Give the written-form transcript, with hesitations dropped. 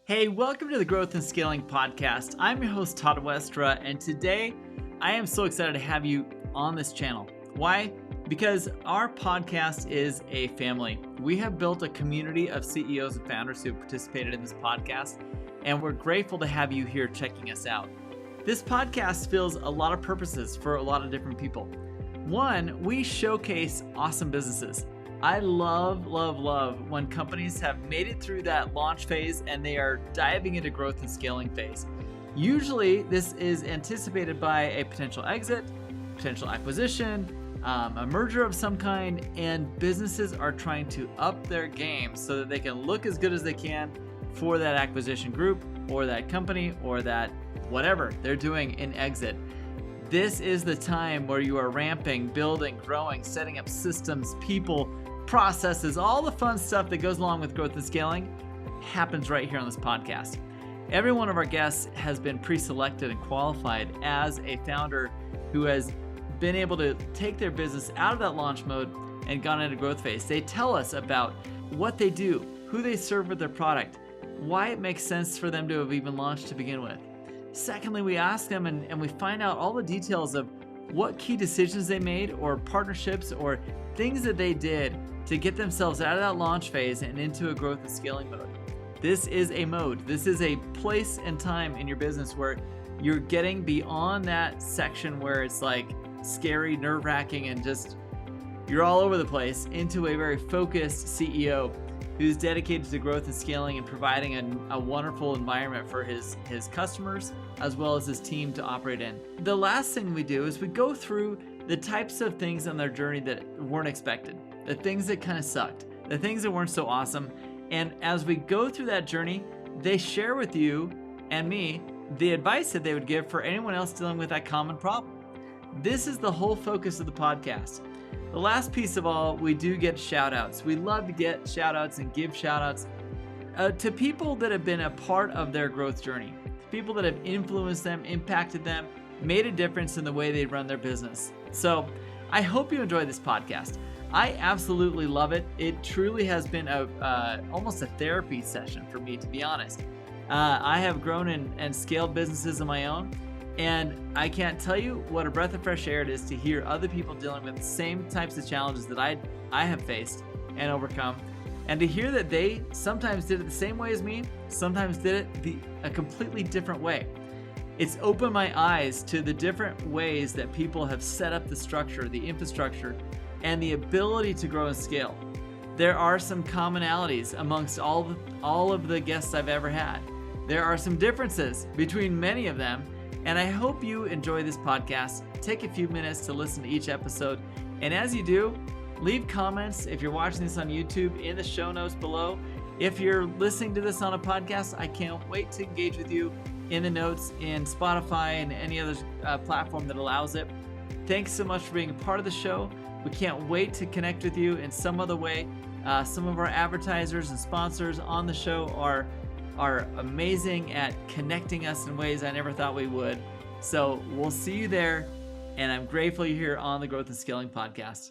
Hey, welcome to the Growth and Scaling Podcast. I'm your host, Todd Westra, and today I am so excited to have you on this channel. Why? Because our podcast is a family. We have built a community of CEOs and founders who have participated in this podcast, and we're grateful to have you here checking us out. This podcast fills a lot of purposes for a lot of different people. One, we showcase awesome businesses. I love when companies have made it through that launch phase and they are diving into growth and scaling phase. Usually this is anticipated by a potential exit, potential acquisition, a merger of some kind, and businesses are trying to up their game so that they can look as good as they can for that acquisition group or that company or that whatever they're doing in exit. This is the time where you are ramping, building, growing, setting up systems, people, processes, all the fun stuff that goes along with growth and scaling happens right here on this podcast. Every one of our guests has been pre-selected and qualified as a founder who has been able to take their business out of that launch mode and gone into growth phase. They tell us about what they do, who they serve with their product, why it makes sense for them to have even launched to begin with. Secondly, we ask them and we find out all the details of what key decisions they made or partnerships or things that they did to get themselves out of that launch phase and into a growth and scaling mode. This is a mode. This is a place and time in your business where you're getting beyond that section where it's like scary, nerve-wracking, and just you're all over the place into a very focused CEO who's dedicated to growth and scaling and providing a wonderful environment for his customers as well as his team to operate in. The last thing we do is we go through the types of things on their journey that weren't expected, the things that kind of sucked, the things that weren't so awesome. And as we go through that journey, they share with you and me the advice that they would give for anyone else dealing with that common problem. This is the whole focus of the podcast. The last piece of all, we do get shout outs. We love to get shout outs and give shout outs to people that have been a part of their growth journey, people that have influenced them, impacted them, made a difference in the way they run their business. So I hope you enjoy this podcast. I absolutely love it. It truly has been almost a therapy session for me, to be honest. I have grown and scaled businesses of my own, and I can't tell you what a breath of fresh air it is to hear other people dealing with the same types of challenges that I have faced and overcome, and to hear that they sometimes did it the same way as me, sometimes did it a completely different way. It's opened my eyes to the different ways that people have set up the structure, the infrastructure, and the ability to grow and scale. There are some commonalities amongst all of the guests I've ever had. There are some differences between many of them, and I hope you enjoy this podcast. Take a few minutes to listen to each episode, and as you do, leave comments if you're watching this on YouTube in the show notes below. If you're listening to this on a podcast, I can't wait to engage with you in the notes in Spotify and any other platform that allows it. Thanks so much for being a part of the show. We can't wait to connect with you in some other way. Some of our advertisers and sponsors on the show are amazing at connecting us in ways I never thought we would. So we'll see you there, and I'm grateful you're here on the Growth and Scaling Podcast.